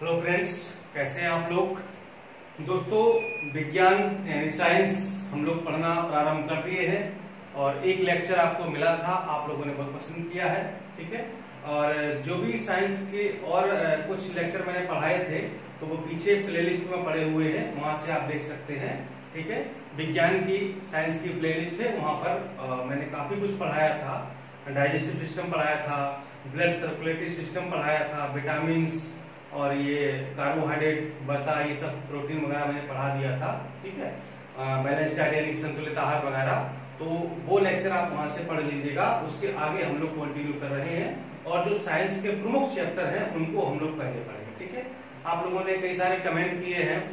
Hello friends, कैसे हैं आप लोग। दोस्तों, विज्ञान यानी साइंस हम लोग पढ़ना प्रारंभ कर दिए हैं और एक लेक्चर आपको मिला था, आप लोगों ने बहुत पसंद किया है। ठीक है, और जो भी साइंस के और कुछ लेक्चर मैंने पढ़ाए थे तो वो पीछे प्लेलिस्ट में पड़े हुए हैं, वहां से आप देख सकते हैं। ठीक है, विज्ञान की साइंस की प्लेलिस्ट है, वहां पर मैंने काफी कुछ पढ़ाया था। डाइजेस्टिव सिस्टम पढ़ाया था, ब्लड सर्कुलेटरी सिस्टम पढ़ाया था, विटामिन और ये कार्बोहाइड्रेट, वसा, ये सब प्रोटीन वगैरह मैंने पढ़ा दिया था। ठीक है, बैलेंस डाइट यानी संतुलित आहार वगैरह, तो वो लेक्चर आप वहां से पढ़ लीजिएगा। उसके आगे हम लोग कंटिन्यू कर रहे हैं और जो साइंस के प्रमुख चैप्टर हैं उनको हम लोग पहले पढ़ेंगे। ठीक है, आप लोगों ने कई सारे कमेंट किए हैं,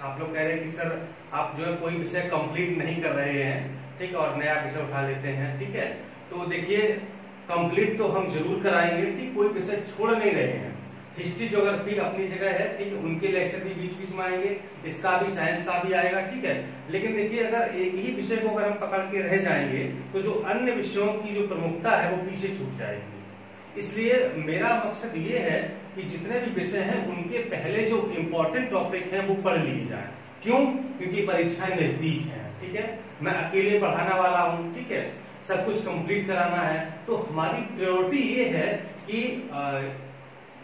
आप लोग कह रहे हैं कि सर आप जो है कोई विषय कंप्लीट नहीं कर रहे हैं, ठीक है, और नया विषय उठा लेते हैं। ठीक है, तो देखिए कंप्लीट तो हम जरूर कराएंगे, ठीक, कोई विषय छोड़ नहीं रहे हैं। हिस्ट्री ज्योग्राफी अपनी जगह है, ठीक है, उनके लेक्चर भी बीच बीच में आएंगे, इसका भी, साइंस का भी आएगा। ठीक है, लेकिन देखिए अगर एक ही विषय को अगर हम पकड़ के रह जाएंगे तो जो अन्य विषयों की जो प्रमुखता है वो पीछे छूट जाएगी। इसलिए मेरा मकसद ये है कि जितने भी विषय हैं उनके पहले जो इम्पोर्टेंट टॉपिक हैं वो पढ़ लिए जाए। क्यों? क्योंकि परीक्षाएं नजदीक हैं। ठीक है, मैं अकेले पढ़ाने वाला हूँ, ठीक है, सब कुछ कंप्लीट कराना है, तो हमारी प्रायोरिटी ये है कि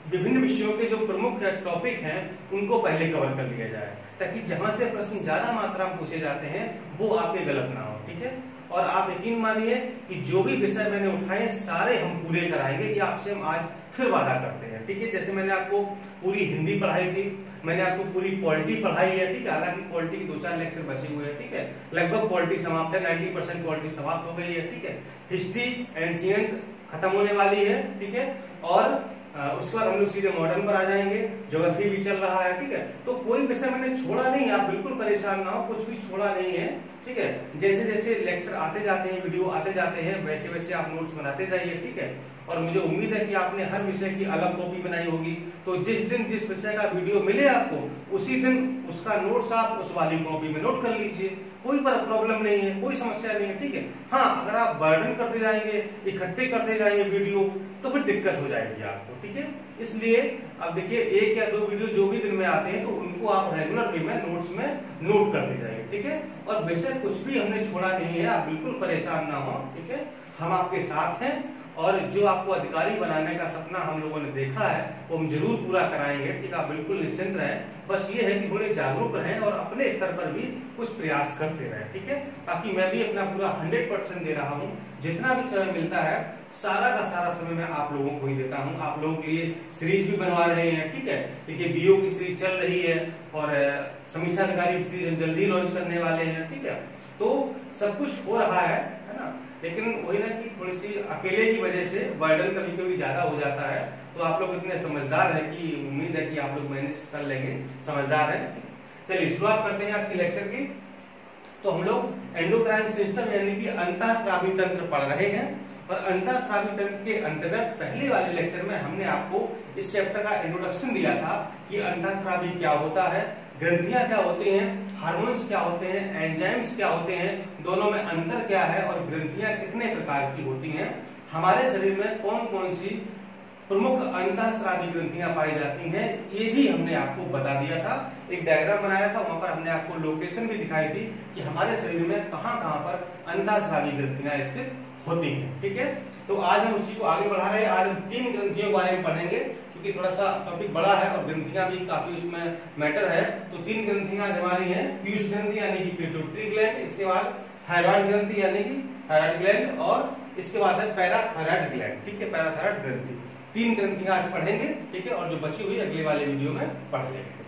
विभिन्न विषयों के जो प्रमुख टॉपिक हैं उनको पहले कवर कर लिया जाए, ताकि जहां से प्रश्न ज्यादा मात्रा में पूछे जाते हैं वो आपके गलत ना हो। ठीक है, और आप यकीन मानिए कि जो भी विषय मैंने उठाए सारे हम पूरे कराएंगे, ये आपसे हम आज फिर वादा करते हैं। ठीक है, जैसे मैंने आपको पूरी हिंदी पढ़ाई थी, मैंने आपको पूरी पॉलिटी पढ़ाई है। ठीक है, हालांकि पॉलिटी के 2-4 लेक्चर बचे हुए हैं। ठीक है, लगभग पॉलिटी समाप्त है, 90% पॉलिटी समाप्त हो गई है। ठीक है, हिस्ट्री एंशिएंट खत्म होने वाली है। ठीक है, और उसके बाद हम लोग सीधे मॉडर्न पर आ जाएंगे, ज्योग्राफी भी चल रहा है। ठीक है, तो कोई विषय मैंने छोड़ा नहीं, आप बिल्कुल परेशान ना हो, कुछ भी छोड़ा नहीं है। ठीक है, जैसे जैसे लेक्चर आते जाते हैं, वीडियो आते जाते हैं, वैसे वैसे आप नोट्स बनाते जाइए। ठीक है, और मुझे उम्मीद है कि आपने हर विषय की अलग कॉपी बनाई होगी, तो जिस दिन जिस विषय का वीडियो मिले आपको उसी दिन उसका नोट्स आप उस वाली कॉपी में नोट कर लीजिए, कोई प्रॉब्लम नहीं है, कोई समस्या नहीं है। ठीक है, हाँ, अगर आप बर्डन करते जाएंगे, इकट्ठे करते जाएंगे वीडियो, तो फिर दिक्कत हो जाएगी आपको। ठीक है, इसलिए अब देखिए 1 या 2 वीडियो जो भी दिन में आते हैं तो उनको आप रेगुलर वे में नोट्स में नोट करते जाएंगे। ठीक है, और विषय कुछ भी हमने छोड़ा नहीं है, आप बिल्कुल परेशान ना हो। ठीक है, हम आपके साथ हैं और जो आपको अधिकारी बनाने का सपना हम लोगों ने देखा है वो हम जरूर पूरा कराएंगे। ठीक है, आप बिल्कुल निश्चिंत रहें, बस ये है कि थोड़े जागरूक रहें और अपने स्तर पर भी कुछ प्रयास करते रहें। ठीक है, ताकि मैं भी अपना पूरा 100% दे रहा हूँ, जितना भी समय मिलता है सारा का सारा समय मैं आप लोगों को ही देता हूँ। आप लोगों के लिए सीरीज भी बनवा रहे हैं। ठीक है, देखिए बीओ की सीरीज चल रही है और समीक्षा अधिकारी की सीरीज हम जल्दी लॉन्च करने वाले हैं। ठीक है, तो सब कुछ हो रहा है ना, लेकिन वही ना कि थोड़ी सी अकेले की वजह से बर्डन कभी कभी ज्यादा हो जाता है, तो आप लोग इतने समझदार हैं कि उम्मीद है कि आप लोग मैनेज कर लेंगे, समझदार हैं। चलिए शुरुआत करते हैं आज के लेक्चर की। तो हम लोग एंडोक्राइन सिस्टम यानी कि अंतःस्रावी तंत्र पढ़ रहे हैं और अंतःस्रावी तंत्र के अंतर्गत पहले वाले लेक्चर में हमने आपको इस चैप्टर का इंट्रोडक्शन दिया था कि अंतःस्रावी क्या होता है, ग्रंथियां क्या होती हैं, हार्मोन्स क्या होते हैं, एंजाइम्स क्या होते हैं, दोनों में अंतर क्या है और ग्रंथियां कितने प्रकार की होती हैं, हमारे शरीर में कौन कौन सी प्रमुख अंतःस्रावी ग्रंथियां पाई जाती हैं, ये भी हमने आपको बता दिया था। एक डायग्राम बनाया था, वहां पर हमने आपको लोकेशन भी दिखाई थी कि हमारे शरीर में कहां कहां पर अंतःस्रावी ग्रंथियां स्थित होती हैं। ठीक है, तो आज हम उसी को आगे बढ़ा रहे हैं। आज हम 3 ग्रंथियों के बारे में पढ़ेंगे, क्योंकि थोड़ा सा टॉपिक बड़ा है और ग्रंथियां भी काफी उसमें मैटर है। तो 3 ग्रंथियां हमारी हैं, पीयूष ग्रंथि यानी कि पिट्यूटरी ग्लैंड, इसके बाद थायराइड ग्रंथि यानी कि थायराइड ग्लैंड, और इसके बाद है पैराथायराइड ग्लैंड। ठीक है, पैराथायराइड ग्रंथि, 3 ग्रंथियां आज पढ़ेंगे। ठीक है, और जो बची हुई अगले वाले वीडियो में पढ़ लेंगे।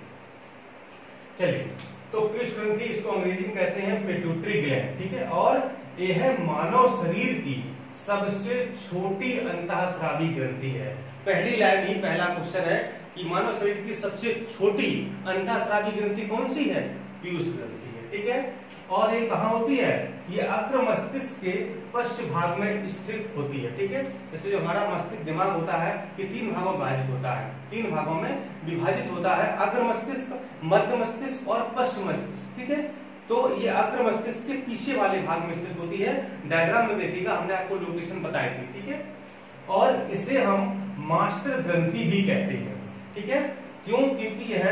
चलिए, तो पीयूष ग्रंथि, इसको अंग्रेजी में कहते हैं पिट्यूटरी ग्लैंड। ठीक है, और यह मानव शरीर की सबसे छोटी अंतःस्रावी ग्रंथि है। पहली लाइन ही पहला क्वेश्चन है कि मानव शरीर की सबसे छोटी अंतःस्रावी ग्रंथि कौन सी है? पीयूष ग्रंथि है। ठीक है, और ये कहाँ होती है? ये अग्र मस्तिष्क के पश्च भाग में स्थित होती है। ठीक है, जैसे जो हमारा मस्तिष्क दिमाग होता है ये 3 भागों में विभाजित होता है, 3 भागों में विभाजित होता है, अग्र मस्तिष्क, मध्य मस्तिष्क और पश्च मस्तिष्क। ठीक है, तो ये अग्र मस्तिष्क के पीछे वाले भाग में स्थित होती है। डायग्राम में देखिएगा, हमने आपको लोकेशन बताई थी। ठीक है, और इसे हम मास्टर ग्रंथि भी कहते हैं। ठीक है, क्यों? क्योंकि यह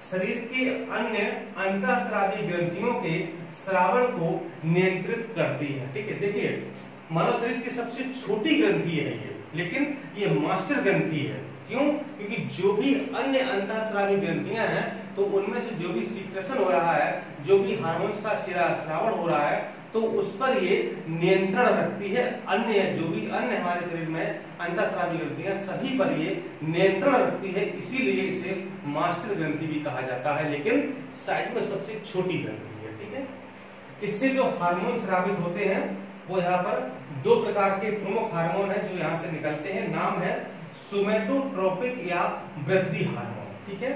शरीर के अन्य अंतःस्रावी ग्रंथियों के स्रावण को नियंत्रित करती है। ठीक है, देखिए मानव शरीर की सबसे छोटी ग्रंथि है ये, लेकिन ये मास्टर ग्रंथि है। क्यों? क्योंकि जो भी अन्य अंतःस्रावी ग्रंथियां हैं तो उनमें से जो भी सीक्रेशन हो रहा है, जो भी हार्मोन्स का स्रावण हो रहा है, तो उस पर ये नियंत्रण रखती है। अन्य जो भी अन्य हमारे शरीर में अंतःस्रावी ग्रंथियां सभी पर ये नियंत्रण रखती है, इसीलिए इसे मास्टर ग्रंथि भी कहा जाता है, लेकिन साइज में सबसे छोटी ग्रंथि है। ठीक है, इससे जो हार्मोन स्रावित होते हैं वो यहाँ पर दो प्रकार के प्रमुख हार्मोन है जो यहाँ से निकलते हैं। नाम है सोमैटोट्रोपिक या वृद्धि हार्मोन। ठीक है,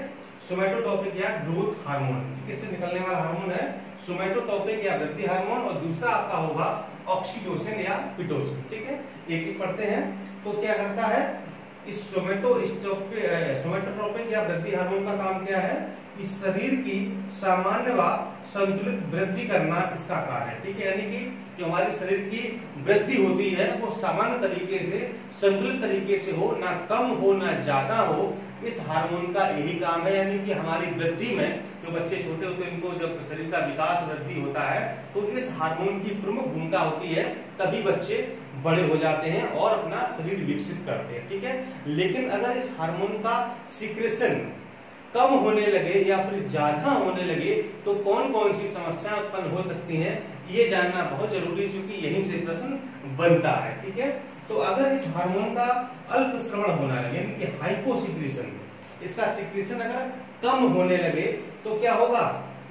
सोमैटोट्रोपिक या ग्रोथ हार्मोन, इससे निकलने वाला हार्मोन है सोमैटोट्रोपिक या वृद्धि हार्मोन, और दूसरा आपका होगा ऑक्सीटोसिन या पिटोसिन। ठीक है, एक एक पढ़ते हैं। तो क्या करता है इस सोमैटोट्रोपिक या वृद्धि हार्मोन का काम क्या है? इस शरीर की सामान्य व संतुलित वृद्धि करना इसका कार्य है। ठीक है, यानी कि जो हमारे शरीर की वृद्धि होती है वो सामान्य तरीके से संतुलित तरीके से हो, ना कम हो ना ज्यादा हो, इस हार्मोन का यही काम है। यानी कि हमारी वृद्धि में जो बच्चे छोटे होते हैं इनको जब शरीर का विकास वृद्धि होता है तो इस हार्मोन की प्रमुख भूमिका होती है, तभी बच्चे बड़े हो जाते हैं और अपना शरीर विकसित करते हैं। ठीक है, लेकिन अगर इस हार्मोन का सिक्रेशन कम होने लगे या फिर ज्यादा होने लगे तो कौन कौन सी समस्याएं उत्पन्न हो सकती हैं, ये जानना बहुत जरूरी है, क्योंकि यहीं से प्रश्न बनता है। ठीक है, तो अगर इस हार्मोन का अल्प श्रवण होना लगे, यानी कि हाइपोसिक्रेशन, इसका सिक्रेशन अगर कम होने लगे तो क्या होगा?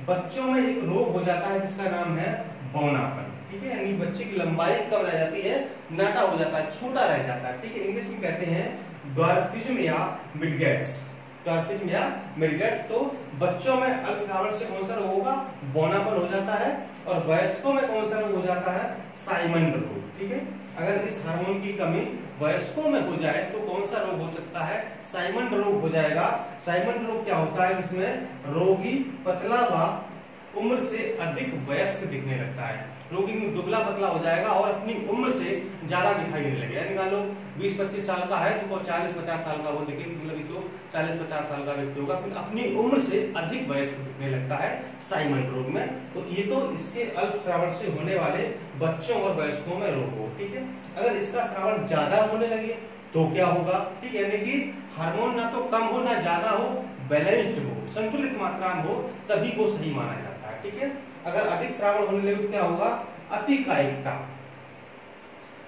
बच्चों में एक रोग हो जाता है जिसका नाम है बौनापन। ठीक है, यानी बच्चे की लंबाई कम रह जाती है, नाटा हो जाता है, छोटा रह जाता है। ठीक है, इंग्लिश में कहते हैं ड्वार्फिज्म या मिडगेट्स। ड्वार्फिज्म या मिडगेट्स। तो बच्चों में अल्प श्रावण से कौन सा रोग होगा? बौनापन हो जाता है। और वयस्कों में कौन सा रोग हो जाता है? साइमन रोग। ठीक है, अगर इस हार्मोन की कमी वयस्कों में हो जाए तो कौन सा रोग हो सकता है? साइमन रोग हो जाएगा। साइमन रोग क्या होता है? इसमें रोगी पतला व उम्र से अधिक वयस्क दिखने लगता है। रोगी दुबला पतला हो जाएगा और अपनी उम्र से ज्यादा दिखाई देने लगेगा। यानी मान लो 20-25 साल का है तो 40-50 साल का वो दिखे, मतलब तो 40-50 साल का व्यक्ति होगा, फिर अपनी उम्र से अधिक वयस्क दिखने लगता है साइमन रोग में। तो ये तो इसके अल्प श्रावण से होने वाले बच्चों और वयस्कों में रोग हो। ठीक है, अगर इसका श्रावण ज्यादा होने लगे तो क्या होगा? ठीक है, यानी कि हार्मोन ना तो कम हो ना ज्यादा हो, बैलेंस्ड हो, संतुलित मात्रा में हो, तभी वो सही माना जाता है। ठीक है, अगर अधिक श्रावण होने लगे तो क्या होगा? अतिकायिकता,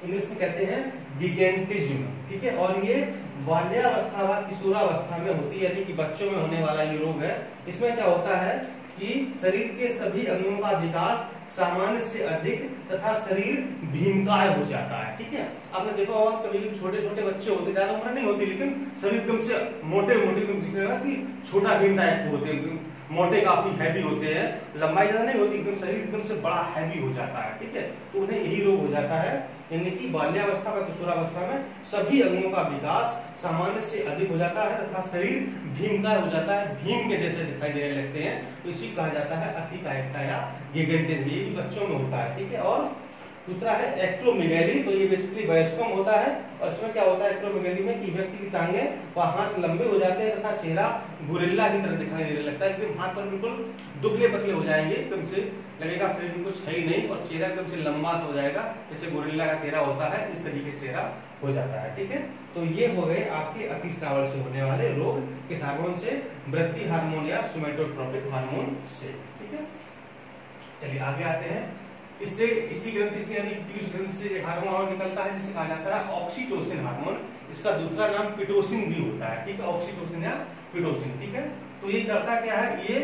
इंग्लिश में कहते हैं गिगेंटिज्म। ठीक है, और ये बाल्यावस्था व किशोरावस्था में होती है, यानी कि बच्चों में होने वाला ये रोग है। इसमें क्या होता है कि शरीर के सभी अंगों का विकास सामान्य से अधिक तथा शरीर भीमकाय हो जाता है। ठीक है, आपने देखा होगा कभी छोटे छोटे बच्चे होते, ज्यादा उम्र नहीं होती, लेकिन शरीर एकदम से मोटे मोटे कि छोटा भीम टाइप के होते हैं, मोटे काफी हैवी होते हैं, लंबाई ज्यादा नहीं होती, एकदम शरीर एकदम से बड़ा हैवी हो जाता है। ठीक है, तो उन्हें यही रोग हो जाता है, यानी कि बाल्यावस्था व किशोरावस्था में सभी अंगों का विकास सामान्य से अधिक हो जाता है तथा शरीर भीमकाय हो जाता है, भीम के जैसे दिखाई देने लगते हैं, तो इसी कहा जाता है अतिकायिकता या गिगेंटिज्म। ये भी बच्चों में होता है। ठीक है, और दूसरा है एक्रोमेगैली, तो ये बेसिकली वयस्कों में होता है। और इसमें क्या होता है एक्रोमेगैली में कि व्यक्ति की टांगे व हाथ लंबे हो जाते हैं तथा चेहरा गुरिल्ला की तरह दिखाई देने लगता है। एकदम हाथ पर बिल्कुल दुबले पतले हो जाएंगे, एकदम से लगेगा शरीर में कुछ है ही नहीं, और चेहरा एकदम से लंबा सा हो जाएगा, जैसे गुरिल्ला का चेहरा होता है, इस तरीके से चेहरा हो जाता है। ठीक है, तो ये हो गए आपके अतिश्रावण से होने वाले रोग किस हार्मोन से? वृद्धि हार्मोन या सोमैटोट्रोपिक हार्मोन से। ठीक है, चलिए आगे आते हैं। इससे इसी ग्रंथि से यानी पीयूष ग्रंथि से एक हार्मोन निकलता है जिसे कहा जाता है ऑक्सीटोसिन हार्मोन। इसका दूसरा नाम पिटोसिन भी होता है। ठीक है, ऑक्सीटोसिन या पिटोसिन। ठीक है, तो ये करता क्या है? ये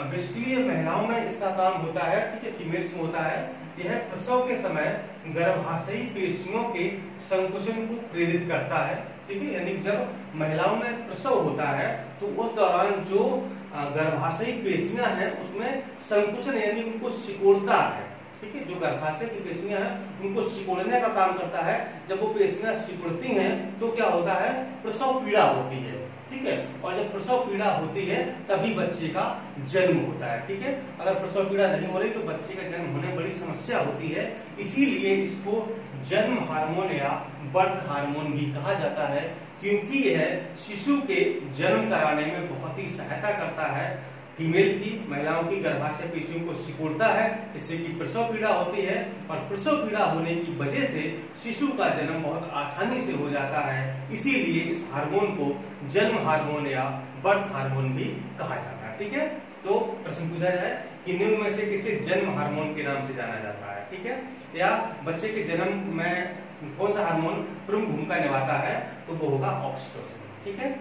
बेसिकली महिलाओं में इसका काम होता है। ठीक है, फीमेल्स में होता है। यह प्रसव के समय गर्भाशयी पेशियों के संकुचन को प्रेरित करता है। ठीक है, यानी जब महिलाओं में प्रसव होता है तो उस दौरान जो गर्भाशयी पेशियां हैं उसमें संकुचन यानी उनको सिकोड़ता है। ठीक है, जो गर्भाशय की पेशियां हैं उनको सिकोड़ने का काम करता है। जब वो पेशियां सिकुड़ती हैं तो क्या होता है? प्रसव पीड़ा होती है। ठीक है। और जब प्रसव पीड़ा होती है तभी बच्चे का जन्म होता है, ठीक है। अगर प्रसव पीड़ा नहीं हो रही तो बच्चे का जन्म होने में बड़ी समस्या होती है, इसीलिए इसको जन्म हार्मोन या बर्थ हार्मोन भी कहा जाता है, क्योंकि यह शिशु के जन्म कराने में बहुत ही सहायता करता है। फीमेल की, महिलाओं की गर्भाशय पेशियों को सिकुड़ता है, इससे कि प्रसव पीड़ा होती है, और प्रसव पीड़ा होने की वजह से शिशु का जन्म बहुत आसानी से हो जाता है। इसीलिए इस हार्मोन को जन्म हार्मोन या बर्थ हार्मोन भी कहा जाता है, ठीक है। तो प्रश्न पूछा जाए कि निम्न में से किसे जन्म हार्मोन के नाम से जाना जाता है, ठीक है, या बच्चे के जन्म में कौन सा हार्मोन प्रमुख भूमिका निभाता है, तो वो होगा ऑक्सीटोसिन, ठीक है।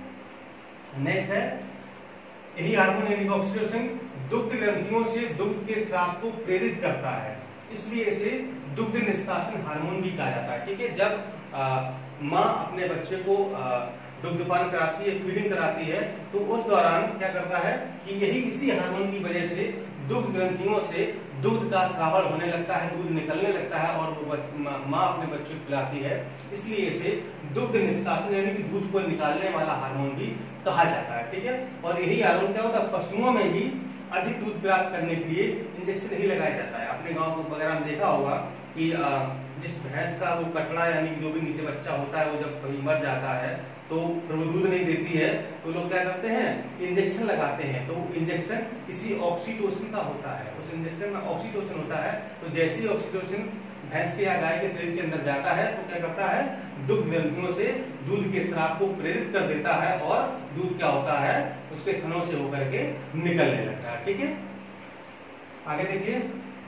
नेक्स्ट है, यही हार्मोन यानी ऑक्सीटोसिन दुग्ध ग्रंथियों से दुग्ध के स्राव को प्रेरित करता है, इसलिए इसे दुग्ध निष्कासन हार्मोन भी कहा जाता है, ठीक है। जब माँ अपने बच्चे को दुग्धपान कराती है, फीडिंग कराती है, तो उस दौरान क्या करता है कि यही इसी हार्मोन की वजह से दुग्ध ग्रंथियों से दूध का स्रावण होने लगता है, दूध निकलने लगता है, और वो माँ अपने बच्चे को पिलाती है, इसलिए इसे दुग्ध निष्कासन यानी कि दूध को निकालने वाला हार्मोन भी कहा जाता है, ठीक है। और यही हार्मोन क्या होता है, पशुओं में भी अधिक दूध प्राप्त करने के लिए इंजेक्शन ही लगाया जाता है। अपने गांव वगैरह में देखा होगा कि जिस भैंस का वो कटड़ा यानी जो भी नीचे बच्चा होता है, वो जब कभी मर जाता है तो फिर वो दूध नहीं देती है, तो लोग क्या करते हैं, इंजेक्शन लगाते हैं। तो इंजेक्शन किसी ऑक्सीटोसिन का होता है, उस इंजेक्शन में ऑक्सीटोसिन होता है। तो जैसे ही ऑक्सीटोसिन भैंस के या गाय के शरीर के अंदर जाता है तो क्या करता है, दुग्ध ग्रंथियों से दूध के स्राव को प्रेरित कर देता है, और दूध क्या होता है, उसके थनों से होकर के निकलने लगता है, ठीक है। आगे देखिए,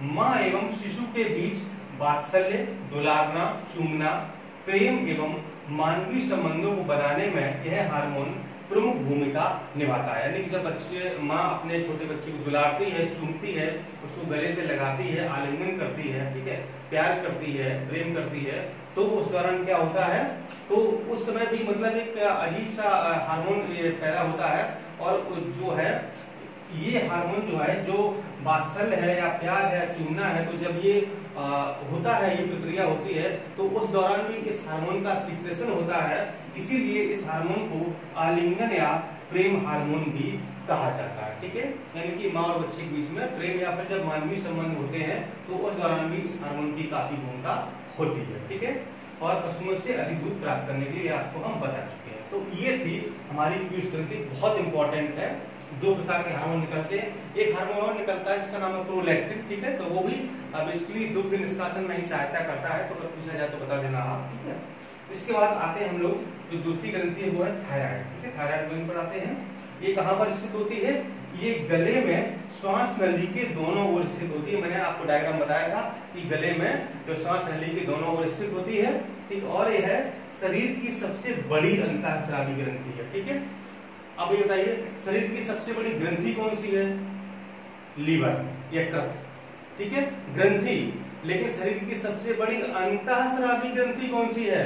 माँ एवं शिशु के बीच वात्सल्य, दुलारना, चूमना, प्रेम एवं मानवीय संबंधों को बनाने में यह हार्मोन प्रमुख भूमिका निभाता है। यानी कि जब बच्चे, माँ अपने छोटे बच्चे को दुलारती है, चूमती है, उसको गले से लगाती है, आलिंगन करती है, ठीक है, प्यार करती है, प्रेम करती है, तो उस दौरान क्या होता है, तो उस समय भी मतलब एक अजीब सा हार्मोन पैदा होता है। और जो है ये हार्मोन जो है, जो वात्सल्य है या प्यार है, चूमना है, तो जब ये होता है, ये प्रक्रिया होती है, तो उस दौरान भी इस हार्मोन का सीक्रेशन होता है, इसीलिए इस हार्मोन को आलिंगन या प्रेम हार्मोन भी कहा जाता है, ठीक है। यानी कि माँ और बच्चे के बीच में प्रेम या फिर जब मानवीय संबंध होते हैं तो उस दौरान भी इस हार्मोन की काफी भूमिका होती है, ठीक है। और पशुओं से अधिक दूध प्राप्त करने के लिए आपको हम बता चुके हैं। तो ये थी हमारी पीयूष ग्रंथि, बहुत इंपॉर्टेंट है। दो प्रकार के हार्मोन निकलते हैं, एक हार्मोन और निकलता है जिसका नाम है प्रोलैक्टिन, ठीक है, तो वो भी बेसिकली दुग्ध निष्कासन में ही सहायता करता है, तो अगर पूछा जाए तो बता देना आप, ठीक है। इसके बाद आते हैं हम लोग, जो दूसरी ग्रंथि है वो है थायराइड, ठीक है। थायराइड ग्रंथि पर आते हैं, ये कहाँ पर स्थित होती है, ये गले में श्वास नली के दोनों ओर स्थित होती है। मैंने आपको डायग्राम बताया था कि गले में जो श्वास नली के दोनों ओर स्थित होती है, ठीक, और यह है शरीर की सबसे बड़ी अंतःस्रावी ग्रंथि है, ठीक है। अब ये बताइए, शरीर की सबसे बड़ी ग्रंथि कौन सी है, लीवर, यकृत, ठीक है, ग्रंथि। लेकिन शरीर की सबसे बड़ी अंतःस्रावी ग्रंथि कौन सी है,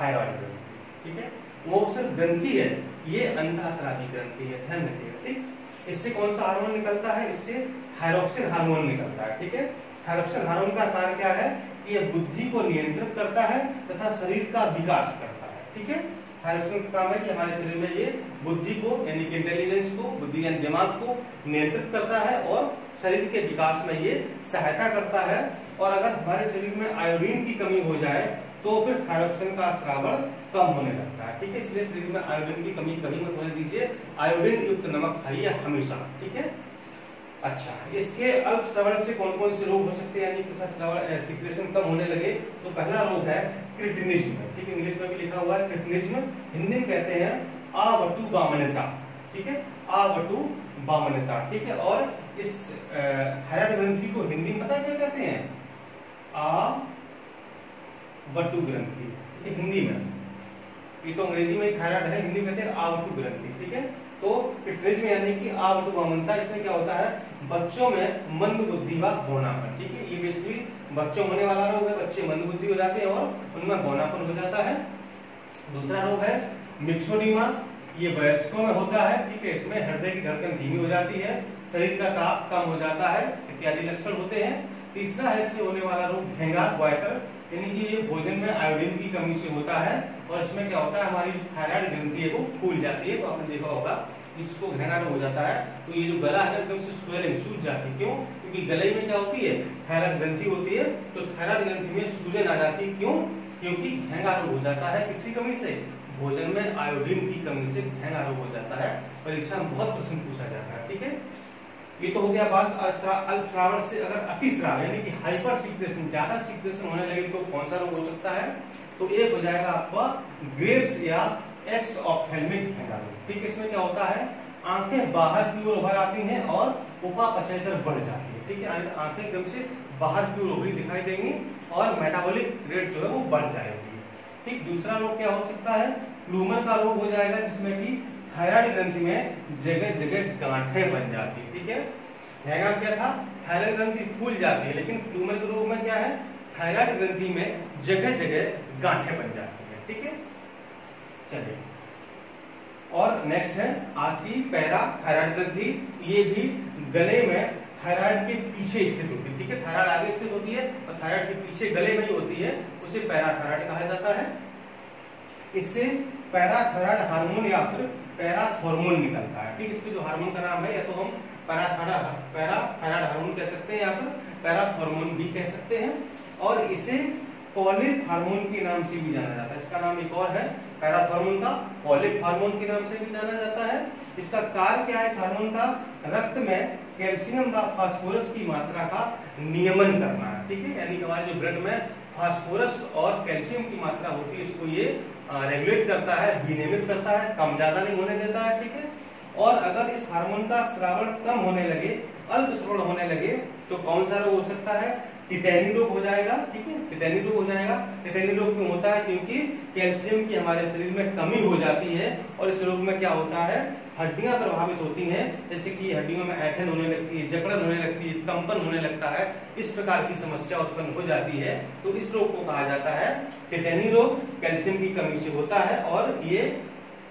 थायराइड ग्रंथि, ठीक है। वो सिर्फ ग्रंथि है, ये अंतःस्रावी ग्रंथि है, ध्यान रखिएगा, ठीक। इससे कौन सा हार्मोन निकलता है, इससे थायरॉक्सिन हार्मोन निकलता है, ठीक है। थायरॉक्सिन हार्मोन का कार्य क्या है, यह बुद्धि को नियंत्रित करता है तथा शरीर का विकास करता है, ठीक है। थायरॉक्सिन का काम है कि हमारे शरीर में ये बुद्धि को यानी कि इंटेलिजेंस को, बुद्धि यानी दिमाग को नियंत्रित करता है और शरीर के विकास में ये सहायता करता है। और अगर हमारे शरीर में आयोडीन की कमी हो जाए तो फिर थायरॉक्सिन का स्रावण कम होने लगता है, ठीक है। इसलिए शरीर में आयोडीन की कमी कभी मत होने दीजिए, आयोडीन युक्त नमक खाइए हमेशा, ठीक है। अच्छा, इसके अल्प श्रवण से कौन कौन से रोग हो सकते हैं, यानी श्रवण सीक्रेशन कम होने लगे, तो पहला रोग है क्रिटिनिज्म, ठीक है, इंग्लिश में भी लिखा हुआ है क्रिटिनिज्म, हिंदी में कहते हैं आवटु वामनता, ठीक है, आवटु वामनता, ठीक है। और इस थायराइड ग्रंथि को हिंदी में पता है क्या कहते हैं, आवटु ग्रंथि, हिंदी में, ये तो अंग्रेजी में थायराइड है, हिंदी में कहते हैं आवटु ग्रंथि, ठीक है। तो क्रिटिनिज्म यानी कि आवटु वामनता, इसमें क्या होता है, बच्चों में मंद बुद्धि व बौनापन, ठीक है, ये बेसिकली बच्चों होने वाला रोग है, बच्चे मंद बुद्धि हो जाते हैं और उनमें बौनापन हो जाता है। दूसरा रोग है मिक्सोडीमा, ये वयस्कों में होता है, ठीक है, इसमें हृदय की धड़कन धीमी हो जाती है, शरीर का ताप कम हो जाता है, इत्यादि लक्षण होते हैं। तीसरा है इससे होने वाला रोग घेंगा, ग्वाइटर, यानी कि ये भोजन में आयोडीन की कमी से होता है और इसमें क्या होता है, हमारी जो थायराइड ग्रंथि है वो फूल जाती है। तो आपने देखा होगा इसको घेंगा रोग हो जाता है, तो ये जो गला है एकदम से स्वेलिंग, सूज जाती है। क्यों? क्योंकि गले में क्या होती है, थायराइड ग्रंथि होती है, तो थायराइड ग्रंथि में सूजन आ जाती है। क्यों? क्योंकि घेंगा रोग हो जाता है। किसकी कमी से? भोजन में आयोडीन की कमी से घेंगा रोग हो जाता है। परीक्षा में बहुत प्रश्न पूछा जाता है। ठीक है, ये तो हो गया बात अल्पस्राव से। अगर अतिस्राव यानी कि हाइपर सिक्रेशन, ज्यादा सिक्रेशन होने लगे तो कौन सा रोग हो सकता है? तो एक हो जाएगा आपका ग्रेव्स या एक्सऑप्थेल्मिक घेंगा रोग। ठीक है, इसमें क्या होता है, आंखें बाहर की ओर उभर आती हैं और उपापचयतर बढ़ जाती है। ठीक है, आंखें एकदम से बाहर की ओर उभरी दिखाई देंगी और मेटाबॉलिक रेट जो है वो बढ़ जाएगी। ठीक, दूसरा रोग क्या हो सकता है, प्लूमर का रोग हो जाएगा, जिसमें कि थायराइड ग्रंथि में जगह जगह गांठें बन जाती है। ठीक है, घेंगा क्या था, थायराइड ग्रंथि फूल जाती है, लेकिन प्लूमर के रोग में क्या है, थायराइड ग्रंथि में जगह जगह गांठें बन जाती है। ठीक है, चलिए और नेक्स्ट है आज की पैरा थायराइड ग्रंथि। ये भी गले में थायराइड के पीछे स्थित होती है। ठीक है, थायराइड आगे स्थित होती है और थायराइड के पीछे गले में ही होती है, उसे पैराथायराइड कहा जाता है। इससे पैराथायराइड हार्मोन या फिर पैराथॉर्मोन निकलता है। ठीक, इसके जो हार्मोन का नाम है, या तो हम पैराथायराइड हार्मोन कह सकते हैं या फिर पैराथॉर्मोन भी कह सकते हैं, और इसे कॉलिक हार्मोन के नाम से भी जाना जाता है। इसका नाम एक और है पैराथॉर्मोन का, कॉलिक हार्मोन के नाम से भी जाना जाता है। इसका कार्य क्या है इस हार्मोन का, रक्त में कैल्शियम व फास्फोरस की मात्रा का नियमन करना है। ठीक है, यानी कि हमारे जो ब्लड में फास्फोरस और कैल्शियम की मात्रा होती है, इसको ये रेगुलेट करता है, विनियमित करता है, कम ज्यादा नहीं होने देता है। ठीक है, और अगर इस हार्मोन का स्रावण कम होने लगे, अल्प स्रावण होने लगे, तो कौन सा रोग हो सकता है, टिटेनी रोग हो जाएगा। ठीक है, टिटेनी रोग हो जाएगा। टिटेनी रोग क्यों होता है, क्योंकि कैल्शियम की हमारे शरीर में कमी हो जाती है, और इस रोग में क्या होता है, हड्डियां प्रभावित होती हैं, जैसे कि हड्डियों में ऐंठन होने लगती है, जकड़न होने लगती है, कंपन होने लगता है, इस प्रकार की समस्या उत्पन्न हो जाती है। तो इस रोग को कहा जाता है टिटेनी रोग, कैल्शियम की कमी से होता है, और ये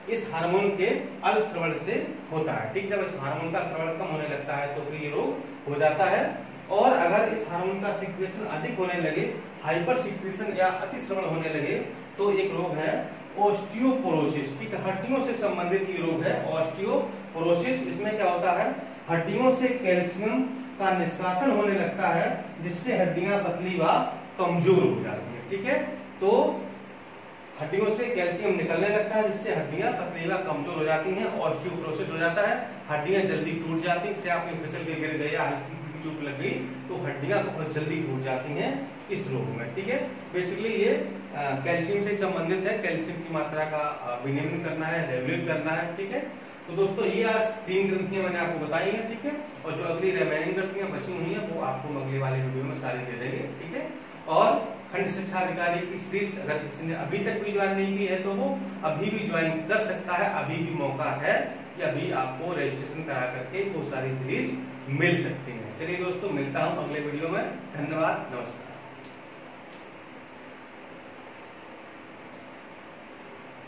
इस हार्मोन के अल्प स्रावण से होता है। ठीक, जब इस हार्मोन का स्रावण कम होने लगता है तो फिर ये रोग हो जाता है। और अगर इस हार्मोन का सीक्रेशन अधिक होने लगे, हाइपर सीक्रेशन या अतिस्रावण होने लगे, तो एक रोग है ऑस्टियोपोरोसिस। ठीक है, हड्डियों से संबंधित ये रोग है ऑस्टियोपोरोसिस। इसमें क्या होता है, हड्डियों से कैल्शियम का निष्कासन होने लगता है, जिससे हड्डियां पतली व कमजोर हो जाती है। ठीक है, तो हड्डियों से कैल्शियम निकलने लगता है, जिससे हड्डियां पतली व कमजोर हो जाती हैं, ऑस्टियोपोरोसिस हो जाता है, हड्डियां जल्दी टूट जाती है। आपने फिसल के गिर गए या हल्की चोट लग गई तो हड्डियां बहुत जल्दी टूट जाती हैं इस रोग में। ठीक है, बेसिकली ये कैल्शियम से संबंधित है, कैल्शियम की मात्रा का विनियमन करना है, रेगुलेट करना है। ठीक है, तो दोस्तों ये आज 3 ग्रंथियां मैंने आपको बताई हैं। ठीक है, और जो अगली रिमेनिंग ग्रंथियां बची हुई हैं वो आपको अगले वाले वीडियो में सारी दे देंगे। ठीक है, और खंड शिक्षा अधिकारी की सीरीज अगर किसी ने अभी तक भी ज्वाइन नहीं की है तो वो अभी भी ज्वाइन कर सकता है, अभी भी मौका है कि अभी आपको रजिस्ट्रेशन करा करके वो सारी सीरीज मिल सकती है। चलिए दोस्तों, मिलता हूं अगले वीडियो में। धन्यवाद, नमस्कार।